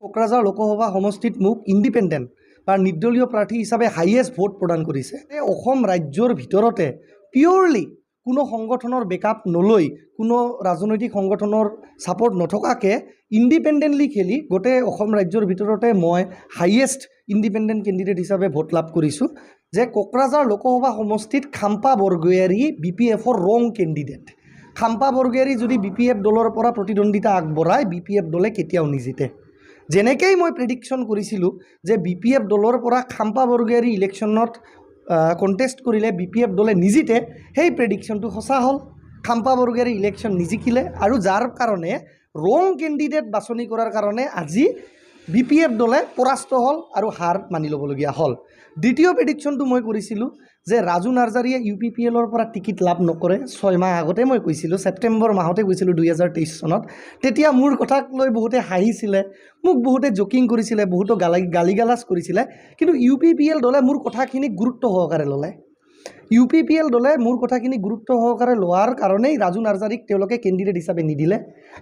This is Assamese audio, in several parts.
কোকৰাঝাৰ লোকসভা সমষ্টিত মোক ইণ্ডিপেণ্ডেণ্ট বা নিৰ্দলীয় প্ৰাৰ্থী হিচাপে হাইয়েষ্ট ভোট প্ৰদান কৰিছে। অসম ৰাজ্যৰ ভিতৰতে পিয়ৰলি কোনো সংগঠনৰ বেকআপ নলৈ, কোনো ৰাজনৈতিক সংগঠনৰ ছাপৰ্ট নথকাকৈ ইণ্ডিপেণ্ডেণ্টলি খেলি গোটেই অসম ৰাজ্যৰ ভিতৰতে মই হাইয়েষ্ট ইণ্ডিপেণ্ডেণ্ট কেণ্ডিডেট হিচাপে ভোট লাভ কৰিছোঁ। যে কোকৰাঝাৰ লোকসভা সমষ্টিত খাম্পা বৰগোহাঞি BPFৰ ৰং কেণ্ডিডেট। খাম্পা বৰগোহাঞি যদি BPF দলৰ পৰা প্ৰতিদ্বন্দ্বিতা আগবঢ়ায়, BPF দলে কেতিয়াও নিজিতে। যেনেকৈ মই প্ৰেডিকশ্যন কৰিছিলোঁ যে BPF দলৰ পৰা খাম্পা বৰগোহাঞি ইলেকশ্যনত কণ্টেষ্ট কৰিলে BPF দলে নিজিতে, সেই প্ৰেডিকশ্যনটো সঁচা হ'ল। খাম্পা বৰগোহাঞি ইলেকশ্যন নিজিকিলে আৰু যাৰ কাৰণে ৰং কেণ্ডিডেট বাছনি কৰাৰ কাৰণে আজি BPF দলে পৰাস্ত হ'ল আৰু হাৰ মানি ল'বলগীয়া হ'ল। দ্বিতীয় প্ৰেডিকশ্যনটো মই কৰিছিলোঁ যে ৰাজু নাৰ্জাৰীয়ে UPPLৰ পৰা টিকেট লাভ নকৰে। 6 মাহ আগতে মই কৈছিলোঁ, ছেপ্টেম্বৰ মাহতে কৈছিলোঁ 2023 চনত। তেতিয়া মোৰ কথাক লৈ বহুতে হাঁহিছিলে, মোক বহুতে জকিং কৰিছিলে, বহুতো গালি গালাজ কৰিছিলে। কিন্তু UPPL দলে মোৰ কথাখিনি গুৰুত্ব সহকাৰে ল'লে। UPPL দলে মোৰ কথাখিনি গুৰুত্ব সহকাৰে লোৱাৰ কাৰণেই ৰাজু নাৰ্জাৰীক তেওঁলোকে কেণ্ডিডেট হিচাপে নিদিলে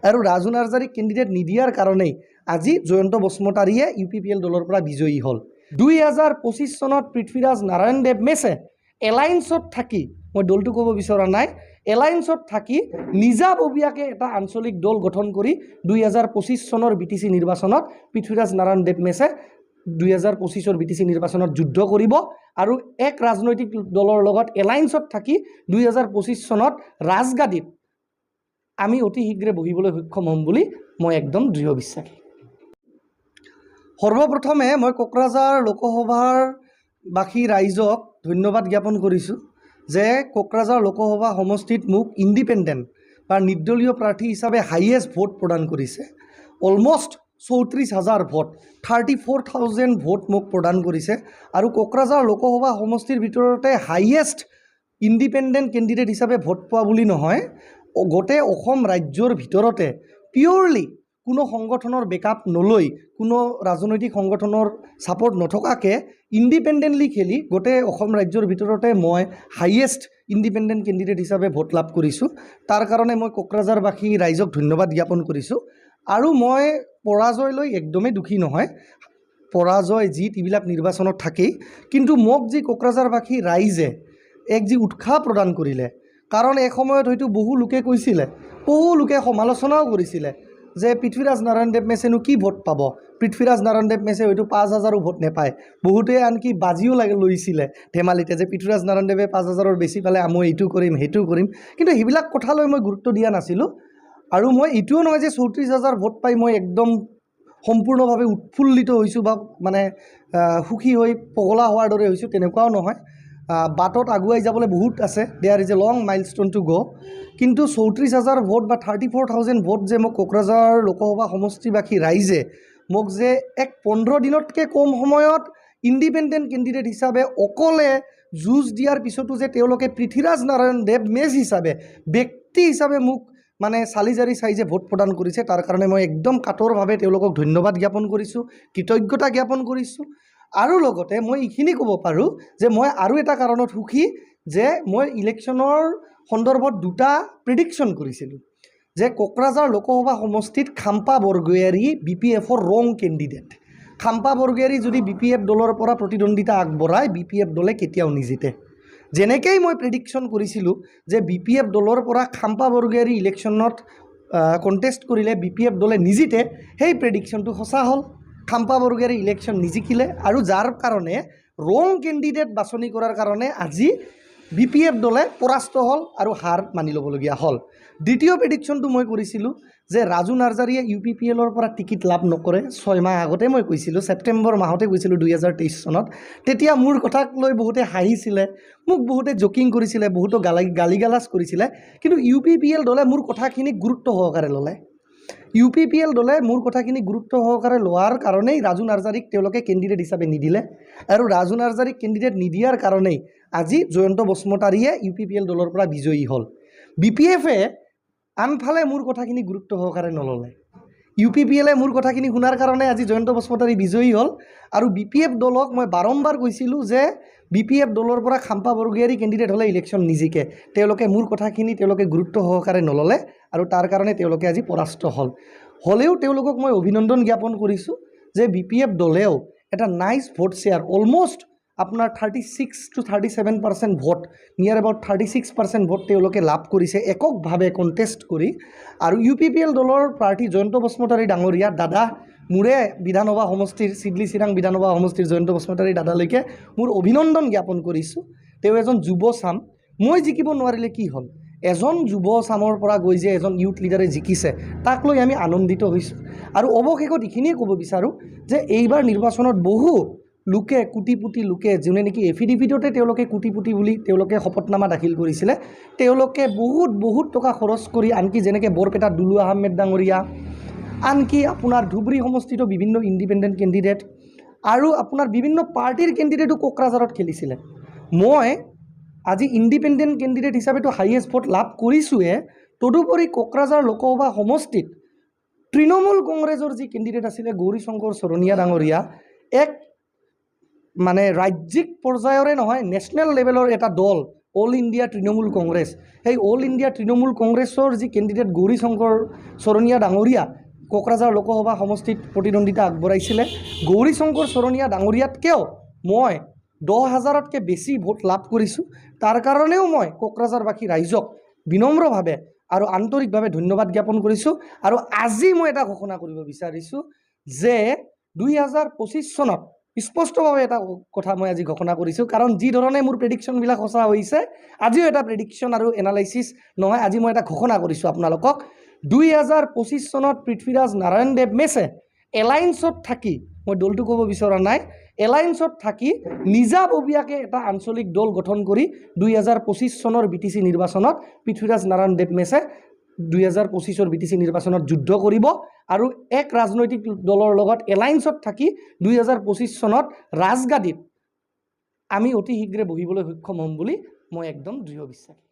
আৰু ৰাজু নাৰ্জাৰীক কেণ্ডিডেট নিদিয়াৰ কাৰণেই আজি জয়ন্ত বসুমতাৰীয়ে UPPL দলৰ পৰা বিজয়ী হ'ল। 2025 চনত পৃথ্বীৰাজ নাৰায়ণ দেৱ মেছে এলায়েন্সত থাকি, মই দলটো ক'ব বিচৰা নাই, এলায়েন্সত থাকি নিজাববীয়াকৈ এটা আঞ্চলিক দল গঠন কৰি 2025 চনৰ BTC নিৰ্বাচনত পৃথ্বীৰাজ নাৰায়ণ দেৱ মেছে 2025 BTC নিৰ্বাচনত যুদ্ধ কৰিব আৰু এক ৰাজনৈতিক দলৰ লগত এলায়েন্সত থাকি 2025 চনত ৰাজগাদীত আমি অতি শীঘ্ৰে বহিবলৈ সক্ষম হ'ম বুলি মই একদম দৃঢ় বিশ্বাসী। সৰ্বপ্ৰথমে মই কোকৰাঝাৰ লোকসভাৰ বাসী ৰাইজক ধন্যবাদ জ্ঞাপন কৰিছোঁ যে কোকৰাঝাৰ লোকসভা সমষ্টিত মোক ইণ্ডিপেণ্ডেণ্ট বা নিৰ্দলীয় প্ৰাৰ্থী হিচাপে হাইয়েষ্ট ভোট প্ৰদান কৰিছে। অলমষ্ট 34,000 ভোট, 34,000 ভোট মোক প্ৰদান কৰিছে আৰু কোকৰাঝাৰ লোকসভা সমষ্টিৰ ভিতৰতে হাইয়েষ্ট ইণ্ডিপেণ্ডেণ্ট কেণ্ডিডেট হিচাপে ভোট পোৱা বুলি নহয়, গোটেই অসম ৰাজ্যৰ ভিতৰতে পিয়ৰলি কোনো সংগঠনৰ বেকআপ নলৈ, কোনো ৰাজনৈতিক সংগঠনৰ ছাপৰ্ট নথকাকৈ ইণ্ডিপেণ্ডেণ্টলি খেলি গোটেই অসম ৰাজ্যৰ ভিতৰতে মই হাইয়েষ্ট ইণ্ডিপেণ্ডেণ্ট কেণ্ডিডেট হিচাপে ভোট লাভ কৰিছোঁ। তাৰ কাৰণে মই কোকৰাঝাৰবাসী ৰাইজক ধন্যবাদ জ্ঞাপন কৰিছোঁ। আৰু মই পৰাজয়লৈ একদমেই দুখী নহয়। পৰাজয় জিত এইবিলাক নিৰ্বাচনত থাকেই, কিন্তু মোক যি কোকৰাঝাৰবাসী ৰাইজে এক যি উৎসাহ প্ৰদান কৰিলে, কাৰণ এসময়ত হয়তো বহু লোকে কৈছিলে, বহু লোকে সমালোচনাও কৰিছিলে যে পৃথ্বীৰাজ নাৰায়ণ দেৱ মেছেনো কি ভোট পাব, পৃথ্বীৰাজ নাৰায়ণ দেৱ মেছে হয়তো 5,000ও ভোট নাপায়। বহুতে আনকি বাজিও লৈছিলে ধেমালিতে যে পৃথ্বীৰাজ নাৰায়ণ দেৱে 5,000ৰ বেছি পালে মই এইটো কৰিম সেইটো কৰিম, কিন্তু সেইবিলাক কথালৈ মই গুৰুত্ব দিয়া নাছিলোঁ। আৰু মই এইটোও নহয় যে 34,000 ভোট পাই মই একদম সম্পূৰ্ণভাৱে উৎফুল্লিত হৈছোঁ বা মানে সুখী হৈ পগলা হোৱাৰ দৰে হৈছোঁ, তেনেকুৱাও নহয়। বাটত আগুৱাই যাবলৈ বহুত আছে, there is a long milestone to go'. কিন্তু 34,000 ভোট বা 34,000 ভোট যে মোক কোকৰাঝাৰ লোকসভা সমষ্টিবাসী ৰাইজে মোক যে এক 15 দিনতকৈ কম সময়ত ইণ্ডিপেণ্ডেণ্ট কেণ্ডিডেট হিচাপে অকলে যুঁজ দিয়াৰ পিছতো যে তেওঁলোকে পৃথ্বীৰাজ নাৰায়ণ দেৱ মেছ হিচাপে, ব্যক্তি হিচাপে মোক মানে চালি জাৰি চাই যে ভোট প্ৰদান কৰিছে, তাৰ কাৰণে মই একদম কাতৰভাৱে তেওঁলোকক ধন্যবাদ জ্ঞাপন কৰিছোঁ, কৃতজ্ঞতা জ্ঞাপন কৰিছোঁ। আৰু লগতে মই এইখিনি ক'ব পাৰোঁ যে মই আৰু এটা কাৰণত সুখী যে মই ইলেকশ্যনৰ সন্দৰ্ভত দুটা প্ৰেডিকশ্যন কৰিছিলোঁ যে কোকৰাঝাৰ লোকসভা সমষ্টিত খাম্পা বৰগোহাঞি BPFৰ ৰং কেণ্ডিডেট। খাম্পা বৰগোহাঞি যদি BPF দলৰ পৰা প্ৰতিদ্বন্দ্বিতা আগবঢ়ায়, BPF দলে কেতিয়াও নিজিতে। যেনেকৈ মই প্ৰেডিকশ্যন কৰিছিলোঁ যে BPF দলৰ পৰা খাম্পা বৰগোহাঞি ইলেকশ্যনত কণ্টেষ্ট কৰিলে BPF দলে নিজিতে, সেই প্ৰেডিকশ্যনটো সঁচা হ'ল। খাম্পা বৰগোহাঞি ইলেকশ্যন নিজিকিলে আৰু যাৰ কাৰণে ৰং কেণ্ডিডেট বাছনি কৰাৰ কাৰণে আজি BPF দলে পৰাস্ত হ'ল আৰু হাৰ মানি ল'বলগীয়া হ'ল। দ্বিতীয় প্ৰেডিকশ্যনটো মই কৰিছিলোঁ যে ৰাজু নাৰ্জাৰীয়ে UPPLৰ পৰা টিকেট লাভ নকৰে। 6 মাহ আগতে মই কৈছিলোঁ, ছেপ্টেম্বৰ মাহতে কৈছিলোঁ 2023 চনত। তেতিয়া মোৰ কথাক লৈ বহুতে হাঁহিছিলে, মোক বহুতে জকিং কৰিছিলে, বহুতো গালি গালাজ কৰিছিলে। কিন্তু UPPL দলে মোৰ কথাখিনি গুৰুত্ব সহকাৰে ল'লে। UPPL দলে মোৰ কথাখিনি গুৰুত্ব সহকাৰে লোৱাৰ কাৰণেই ৰাজু নাৰ্জাৰীক তেওঁলোকে কেণ্ডিডেট হিচাপে নিদিলে আৰু ৰাজু নাৰ্জাৰীক কেণ্ডিডেট নিদিয়াৰ কাৰণেই আজি জয়ন্ত বসুমতাৰীয়ে UPPL দলৰ পৰা বিজয়ী হ'ল। BPFে আনফালে মোৰ কথাখিনি গুৰুত্ব সহকাৰে নল'লে। UPPLে মোৰ কথাখিনি শুনাৰ কাৰণে আজি জয়ন্ত বসুমতাৰী বিজয়ী হ'ল। আৰু BPF দলক মই বাৰম্বাৰ কৈছিলোঁ যে BPF দলৰ পৰা খাম্পা বৰগোহাঞি কেণ্ডিডেট হ'লে ইলেকশ্যন নিজিকে। তেওঁলোকে মোৰ কথাখিনি গুৰুত্ব সহকাৰে নল'লে আৰু তাৰ কাৰণে তেওঁলোকে আজি পৰাস্ত হ'ল। হ'লেও তেওঁলোকক মই অভিনন্দন জ্ঞাপন কৰিছোঁ যে BPF দলেও এটা নাইস ভোট শ্বেয়াৰ অলমষ্ট আপোনাৰ 36 to 37% ভোট নিয়াৰ এবাউট 36% ভোট তেওঁলোকে লাভ কৰিছে এককভাৱে কণ্টেষ্ট কৰি। আৰু UPPL দলৰ প্ৰাৰ্থী জয়ন্ত বসুমতাৰী ডাঙৰীয়া দাদা মোৰে বিধানসভা সমষ্টিৰ চিডলি চিৰাং বিধানসভা সমষ্টিৰ জয়ন্ত বসুমতাৰী দাদালৈকে মোৰ অভিনন্দন জ্ঞাপন কৰিছোঁ। তেওঁ এজন যুৱ চাম। মই জিকিব নোৱাৰিলে কি হ'ল, এজন যুৱ চামৰ পৰা গৈ যে এজন ইউথ লিডাৰে জিকিছে তাক লৈ আমি আনন্দিত হৈছোঁ। আৰু অৱশেষত এইখিনিয়ে ক'ব বিচাৰোঁ যে এইবাৰ নিৰ্বাচনত বহু লোকে কোটিপুটি লোকে যোনে নেকি এফিডেভিটতে তেওঁলোকে কোটিপুটি বুলি তেওঁলোকে শপতনামা দাখিল কৰিছিলে, তেওঁলোকে বহুত টকা খৰচ কৰি আনকি যেনেকৈ বৰপেটাত দুলু আহমেদ ডাঙৰীয়া, আনকি আপোনাৰ ধুবুৰী সমষ্টিতো বিভিন্ন ইণ্ডিপেণ্ডেণ্ট কেণ্ডিডেট আৰু আপোনাৰ বিভিন্ন পাৰ্টিৰ কেণ্ডিডেটো কোকৰাঝাৰত খেলিছিলে। মই আজি ইণ্ডিপেণ্ডেণ্ট কেণ্ডিডেট হিচাপেতো হাইয়েষ্ট ভোট লাভ কৰিছোঁহে, তদুপৰি কোকৰাঝাৰ লোকসভা সমষ্টিত তৃণমূল কংগ্ৰেছৰ যি কেণ্ডিডেট আছিলে গৌৰীশংকৰ চৰণীয়া ডাঙৰীয়া, এক মানে ৰাজ্যিক পৰ্যায়ৰে নহয় নেশ্যনেল লেভেলৰ এটা দল অল ইণ্ডিয়া তৃণমূল কংগ্ৰেছ, সেই অল ইণ্ডিয়া তৃণমূল কংগ্ৰেছৰ যি কেণ্ডিডেট গৌৰীশংকৰ চৰণীয়া ডাঙৰীয়া কোকৰাঝাৰ লোকসভা সমষ্টিত প্ৰতিদ্বন্দ্বিতা আগবঢ়াইছিলে। গৌৰীশংকৰ চৰণীয়া ডাঙৰীয়াতকৈও মই 10,000তকৈ বেছি ভোট লাভ কৰিছোঁ। তাৰ কাৰণেও মই কোকৰাঝাৰবাসী ৰাইজক বিনম্ৰভাৱে আৰু আন্তৰিকভাৱে ধন্যবাদ জ্ঞাপন কৰিছোঁ। আৰু আজি মই এটা ঘোষণা কৰিব বিচাৰিছোঁ যে 2025 চনত স্পষ্টভাৱে এটা কথা মই আজি ঘোষণা কৰিছোঁ, কাৰণ যি ধৰণে মোৰ প্ৰেডিকশ্যনবিলাক সঁচা হৈছে, আজিও এটা প্ৰেডিকশ্যন আৰু এনালাইচিছ নহয়, আজি মই এটা ঘোষণা কৰিছোঁ আপোনালোকক। 2025 চনত পৃথ্বীৰাজ নাৰায়ণ দেৱ মেছে এলায়েন্সত থাকি, মই দলটো ক'ব বিচৰা নাই, এলায়েন্সত থাকি নিজাববীয়াকৈ এটা আঞ্চলিক দল গঠন কৰি 2025 চনৰ BTC নিৰ্বাচনত পৃথ্বীৰাজ নাৰায়ণ দেৱ মেছে 2025 BTC নিৰ্বাচনত যুদ্ধ কৰিব আৰু এক ৰাজনৈতিক দলৰ লগত এলায়েন্সত থাকি 2025 চনত ৰাজগাদীত আমি অতি শীঘ্ৰে বহিবলৈ সক্ষম হ'ম বুলি মই একদম দৃঢ় বিশ্বাসী।